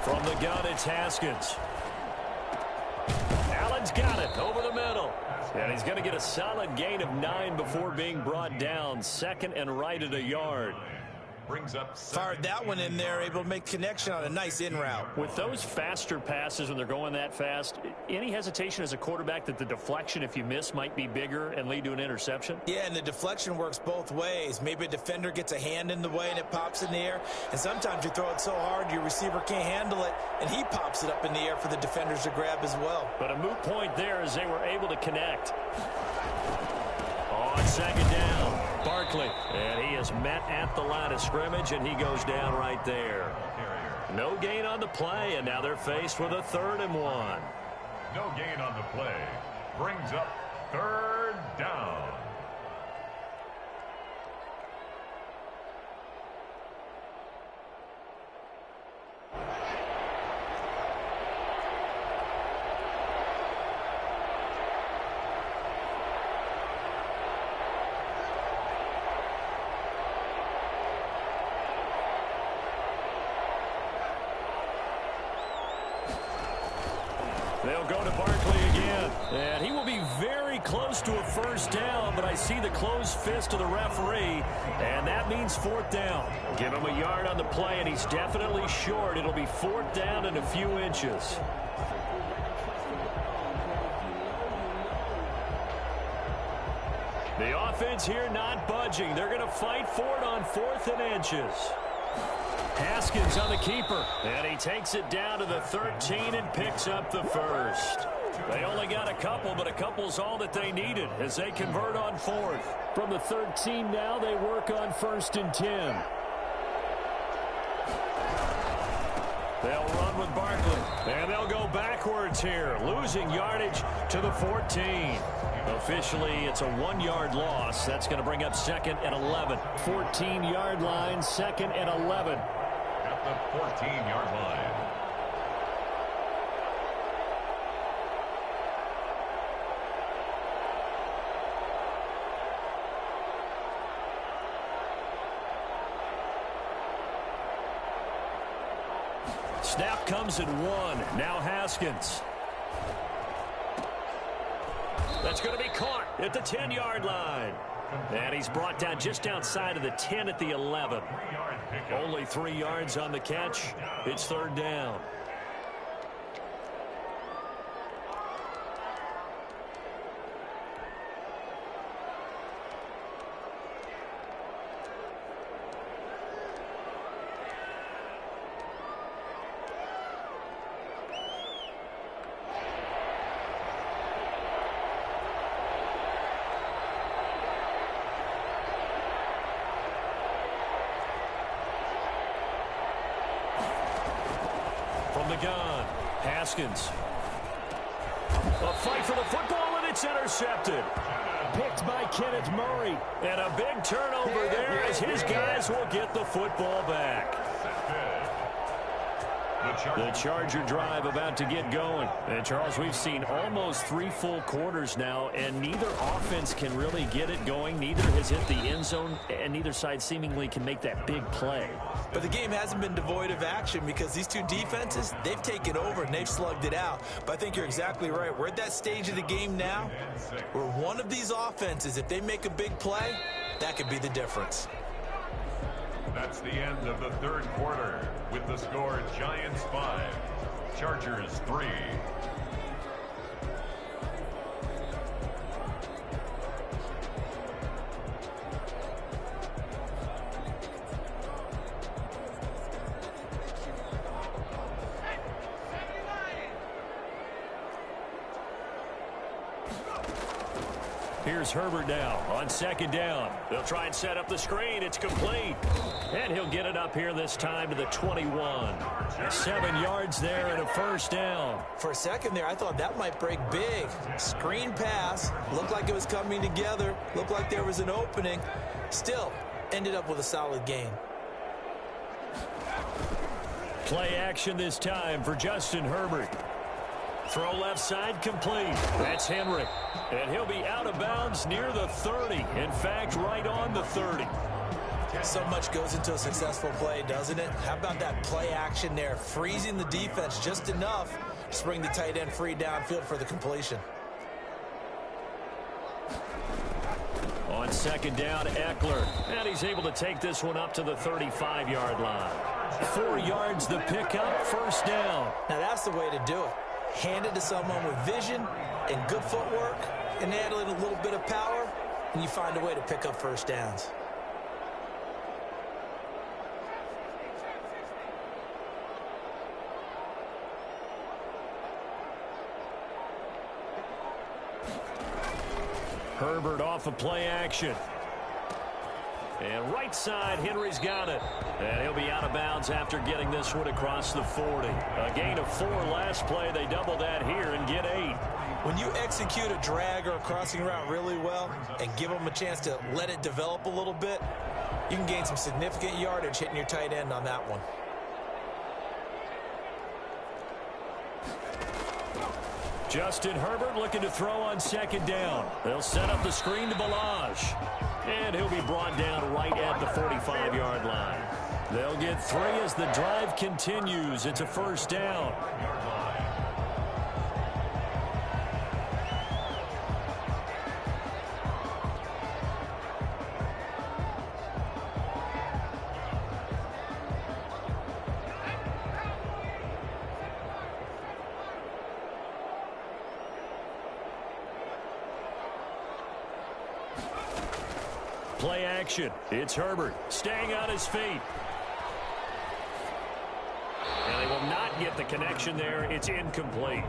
From the gun, it's Haskins. Allen's got it over the middle. And he's going to get a solid gain of 9 before being brought down. Second and right at a yard. Brings up fired that one in there, able to make connection on a nice in route. With those faster passes when they're going that fast, any hesitation as a quarterback that the deflection, if you miss, might be bigger and lead to an interception? Yeah, and the deflection works both ways. Maybe a defender gets a hand in the way and it pops in the air, and sometimes you throw it so hard your receiver can't handle it, and he pops it up in the air for the defenders to grab as well. But a moot point there as they were able to connect. On second down, Barkley, and he is met at the line of scrimmage, and he goes down right there. No gain on the play, and now they're faced with a 3rd and 1. No gain on the play. Brings up 3rd down. They'll go to Barkley again, and he will be very close to a 1st down, but I see the closed fist of the referee, and that means 4th down. Give him a yard on the play, and he's definitely short. It'll be 4th down and a few inches. The offense here not budging. They're going to fight for it on 4th and inches. Haskins on the keeper, and he takes it down to the 13 and picks up the 1st. They only got a couple, but a couple's all that they needed as they convert on 4th. From the 13 now, they work on 1st and 10. They'll run with Barkley, and they'll go backwards here, losing yardage to the 14. Officially, it's a 1-yard loss. That's going to bring up 2nd and 11. 14-yard line, 2nd and 11. At the 14-yard line. Snap comes at 1. Now Haskins. That's going to be caught at the 10-yard line. And he's brought down just outside of the 10 at the 11. Only 3 yards on the catch. It's 3rd down. From the gun, Haskins. A fight for the football, and it's intercepted. Picked by Kenneth Murray. And a big turnover there as his guys will get the football back. The Charger drive about to get going. And, Charles, we've seen almost 3 full quarters now, and neither offense can really get it going. Neither has hit the end zone, and neither side seemingly can make that big play. But the game hasn't been devoid of action because these two defenses, they've taken over and they've slugged it out. But I think you're exactly right. We're at that stage of the game now where one of these offenses, if they make a big play, that could be the difference. That's the end of the 3rd quarter with the score Giants 5, Chargers 3. Here's Herbert now on 2nd down. They'll try and set up the screen. It's complete. And he'll get it up here this time to the 21. 7 yards there and a 1st down. For a second there, I thought that might break big. Screen pass. Looked like it was coming together. Looked like there was an opening. Still, ended up with a solid gain. Play action this time for Justin Herbert. Throw left side complete. That's Henry. And he'll be out of bounds near the 30. In fact, right on the 30. So much goes into a successful play, doesn't it? How about that play action there, freezing the defense just enough to bring the tight end free downfield for the completion. On second down, Eckler, and he's able to take this one up to the 35-yard line. 4 yards the pickup, first down. Now that's the way to do it. Hand it to someone with vision and good footwork, and add in a little bit of power, and you find a way to pick up first downs. Herbert off of play action. And right side, Henry's got it. And he'll be out of bounds after getting this one across the 40. A gain of 4 last play. They double that here and get 8. When you execute a drag or a crossing route really well and give them a chance to let it develop a little bit, you can gain some significant yardage hitting your tight end on that one. Justin Herbert looking to throw on second down. They'll set up the screen to Balazs. And he'll be brought down right at the 45-yard line. They'll get 3 as the drive continues. It's a first down. Play action. It's Herbert staying on his feet. And they will not get the connection there. It's incomplete.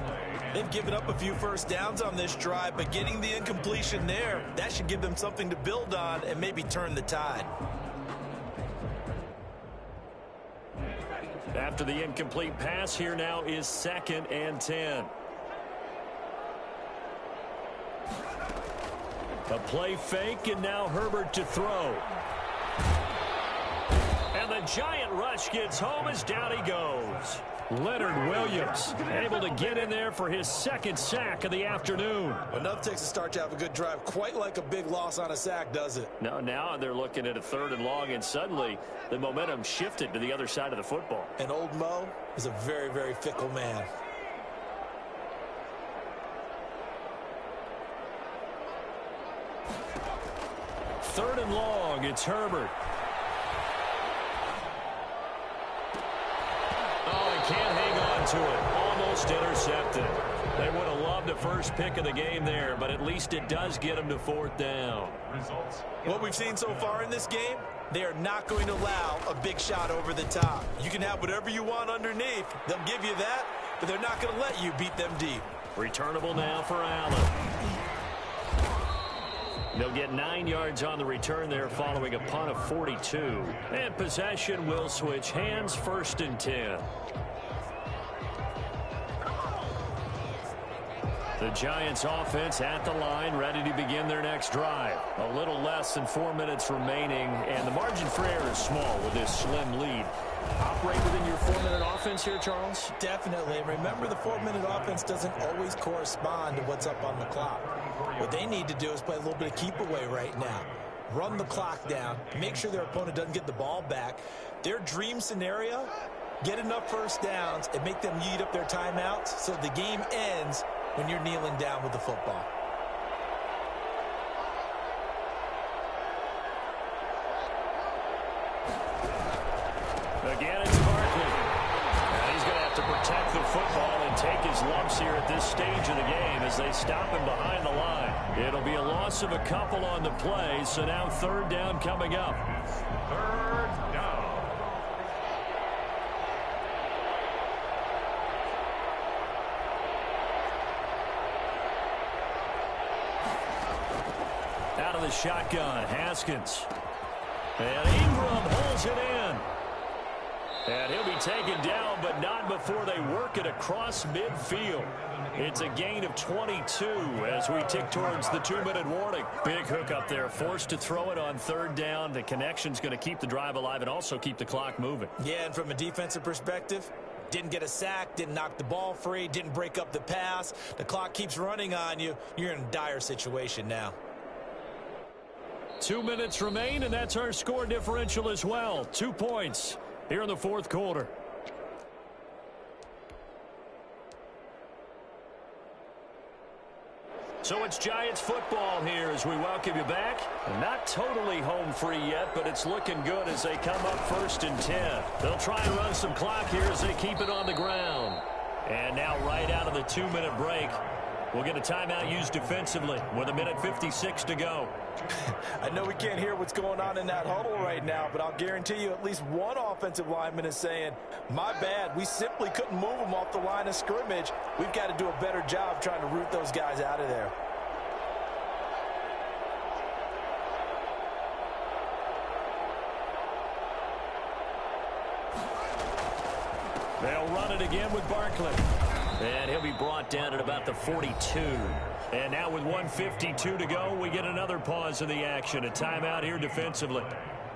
They've given up a few first downs on this drive, but getting the incompletion there, that should give them something to build on and maybe turn the tide. After the incomplete pass, here now is 2nd and 10. A play fake, and now Herbert to throw. And the giant rush gets home as down he goes. Leonard Williams able to get in there for his 2nd sack of the afternoon. Enough takes a start to have a good drive, quite like a big loss on a sack, does it? No, now they're looking at a 3rd and long, and suddenly the momentum shifted to the other side of the football. And old Mo is a very, very fickle man. 3rd and long, it's Herbert. Oh, he can't hang on to it. Almost intercepted. They would have loved a first pick of the game there, but at least it does get them to 4th down. What we've seen so far in this game, they are not going to allow a big shot over the top. You can have whatever you want underneath. They'll give you that, but they're not going to let you beat them deep. Returnable now for Allen. They'll get 9 yards on the return there following a punt of 42. And possession will switch hands, 1st and 10. The Giants offense at the line, ready to begin their next drive. A little less than 4 minutes remaining, and the margin for error is small with this slim lead. Operate within your 4-minute offense here, Charles? Definitely. And remember, the 4-minute offense doesn't always correspond to what's up on the clock. What they need to do is play a little bit of keep away right now. Run the clock down. Make sure their opponent doesn't get the ball back. Their dream scenario, get enough first downs and make them eat up their timeouts so the game ends when you're kneeling down with the football. Again, it's Barkley. And he's going to have to protect the football and take his lumps here at this stage of the game as they stop him behind the line. It'll be a loss of a couple on the play, so now 3rd down coming up. 3rd down. Out of the shotgun, Haskins. And Ingram holds it in. And he'll be taken down, but not before they work it across midfield. It's a gain of 22 as we tick towards the 2-minute warning. Big hook up there, forced to throw it on 3rd down. The connection's going to keep the drive alive and also keep the clock moving. Yeah, and from a defensive perspective, didn't get a sack, didn't knock the ball free, didn't break up the pass. The clock keeps running on you. You're in a dire situation now. 2 minutes remain, and that's our score differential as well. 2 points here in the fourth quarter. So it's Giants football here as we welcome you back. Not totally home free yet, but it's looking good as they come up 1st and 10. They'll try and run some clock here as they keep it on the ground. And now right out of the 2-minute break, we'll get a timeout used defensively with 1:56 to go. I know we can't hear what's going on in that huddle right now, but I'll guarantee you at least one offensive lineman is saying, my bad, we simply couldn't move them off the line of scrimmage. We've got to do a better job trying to root those guys out of there. They'll run it again with Barkley. And he'll be brought down at about the 42. And now with 1:52 to go, we get another pause in the action. A timeout here defensively.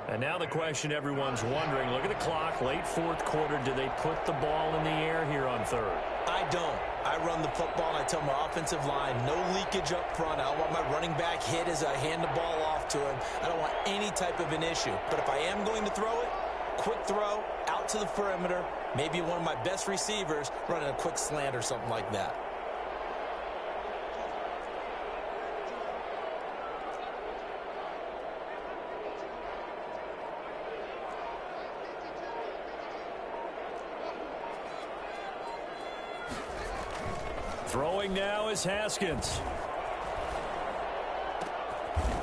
And now the question everyone's wondering, look at the clock, late fourth quarter. Do they put the ball in the air here on third? I don't. I run the football, and I tell my offensive line, no leakage up front. I don't want my running back hit as I hand the ball off to him. I don't want any type of an issue. But if I am going to throw it, quick throw, out to the perimeter, maybe one of my best receivers running a quick slant or something like that. Throwing now is Haskins.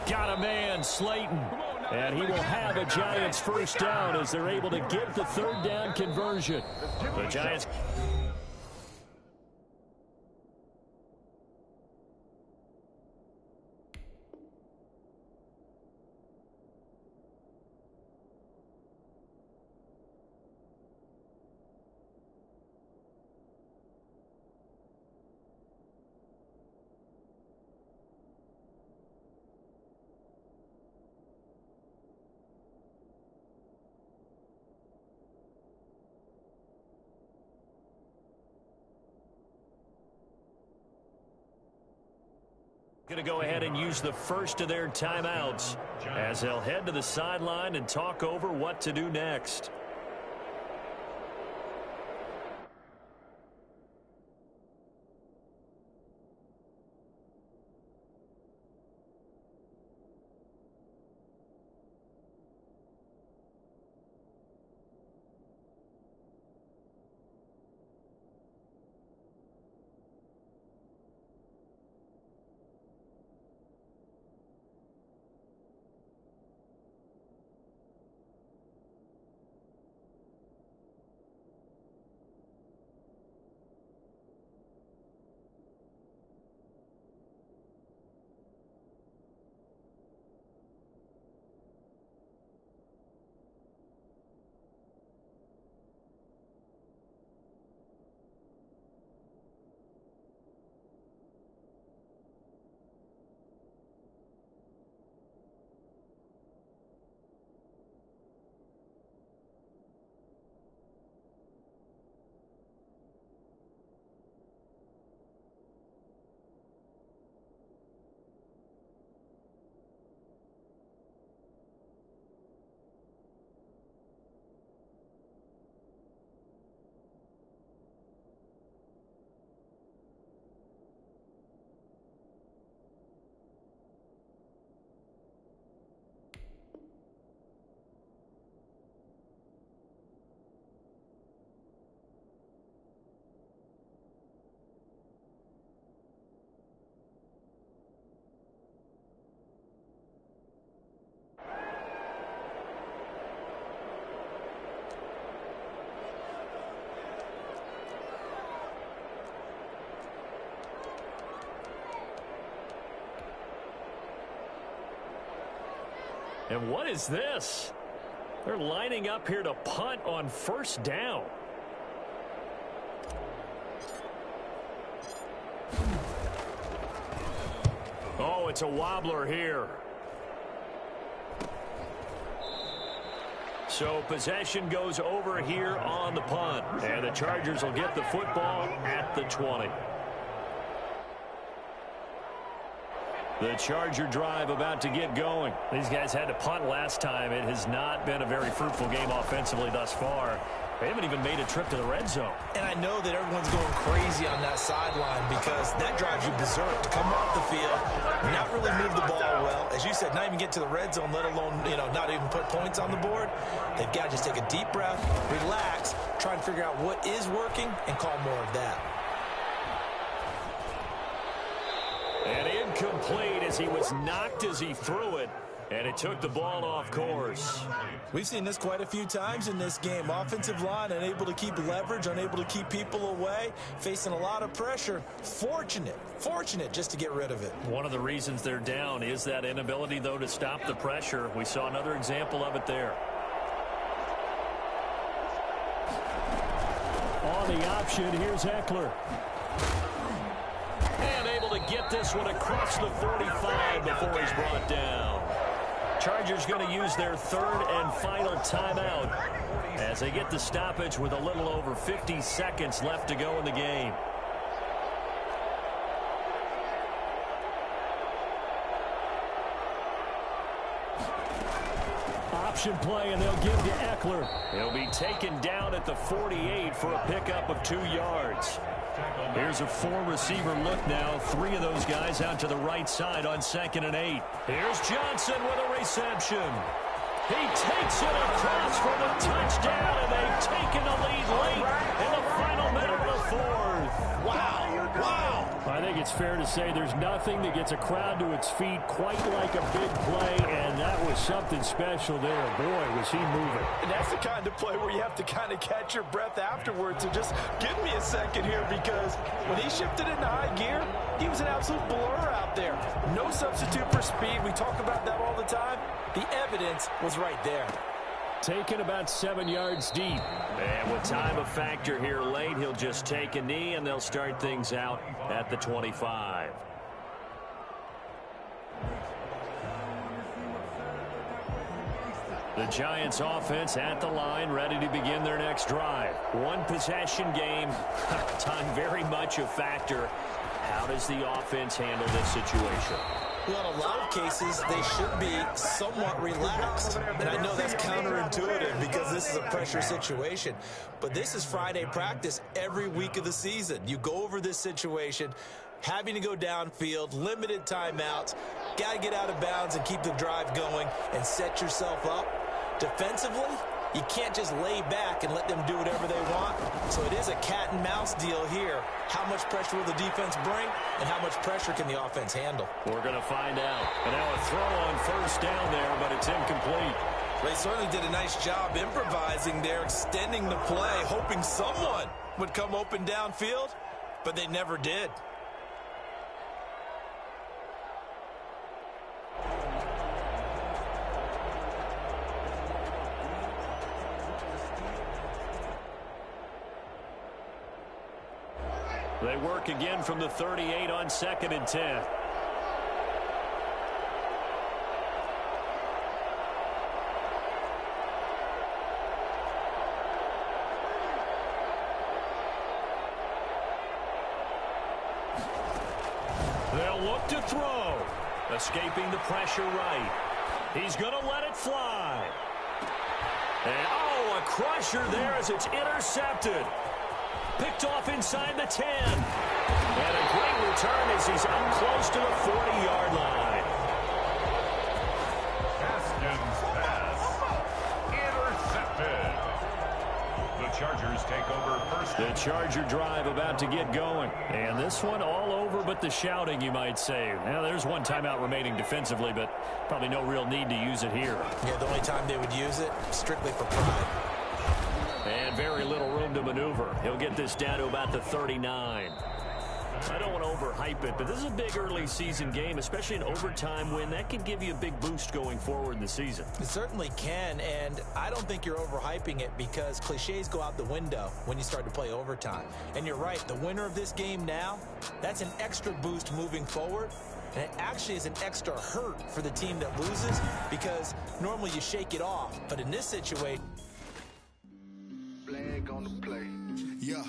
Got a man, Slayton. And he will have a Giants first down as they're able to get the third down conversion. The Giants... Going to go ahead and use the first of their timeouts as they'll head to the sideline and talk over what to do next. And what is this? They're lining up here to punt on first down. Oh, it's a wobbler here. So possession goes over here on the punt. And the Chargers will get the football at the 20. The Charger drive about to get going. These guys had to punt last time. It has not been a very fruitful game offensively thus far. They haven't even made a trip to the red zone. And I know that everyone's going crazy on that sideline because that drives you berserk to come off the field, not really move the ball well. As you said, not even get to the red zone, let alone, not even put points on the board. They've got to just take a deep breath, relax, try and figure out what is working, and call more of that. And incomplete as he was knocked as he threw it. And it took the ball off course. We've seen this quite a few times in this game. Offensive line unable to keep leverage, unable to keep people away, facing a lot of pressure. Fortunate just to get rid of it. One of the reasons they're down is that inability, though, to stop the pressure. We saw another example of it there. On the option, here's Ekeler. And able to get this one across the 45 before he's brought down. Chargers going to use their third and final timeout as they get the stoppage with a little over 50 seconds left to go in the game. Option play, and they'll give to Ekeler. He'll be taken down at the 48 for a pickup of 2 yards. Here's a four-receiver look now. 3 of those guys out to the right side on 2nd and 8. Here's Johnson with a reception. He takes it across for the touchdown, and they've taken the lead late in the final minute of the 4th. Wow. I think it's fair to say there's nothing that gets a crowd to its feet quite like a big play, and that was something special there. Boy, was he moving. And that's the kind of play where you have to kind of catch your breath afterwards. So just give me a second here, because when he shifted into high gear, he was an absolute blur out there. No substitute for speed. We talk about that all the time. The evidence was right there. Taken about 7 yards deep. And with time a factor here late, he'll just take a knee, and they'll start things out at the 25. The Giants offense at the line, ready to begin their next drive. One possession game, time very much a factor. How does the offense handle this situation? Well, in a lot of cases, they should be somewhat relaxed. And I know that's counterintuitive because this is a pressure situation. But this is Friday practice every week of the season. You go over this situation, having to go downfield, limited timeouts, got to get out of bounds and keep the drive going and set yourself up. Defensively, you can't just lay back and let them do whatever they want. So it is a cat and mouse deal here. How much pressure will the defense bring, and how much pressure can the offense handle? We're going to find out. And now a throw on first down there, but it's incomplete. They certainly did a nice job improvising there, extending the play, hoping someone would come open downfield, but they never did. They work again from the 38 on 2nd and 10. They'll look to throw. Escaping the pressure right. He's going to let it fly. And, a crusher there as it's intercepted. Picked off inside the 10. And a great return as he's up close to the 40-yard line. Haskins pass. Intercepted. The Chargers take over first. The Charger drive about to get going. And this one all over but the shouting, you might say. Now, there's one timeout remaining defensively, but probably no real need to use it here. Yeah, the only time they would use it, strictly for pride. And very little room to maneuver. He'll get this down to about the 39. I don't want to overhype it, but this is a big early season game, especially an overtime win. That can give you a big boost going forward in the season. It certainly can, and I don't think you're overhyping it because cliches go out the window when you start to play overtime. And you're right, the winner of this game now, that's an extra boost moving forward. And it actually is an extra hurt for the team that loses because normally you shake it off. But in this situation, Flag on the play. Yeah.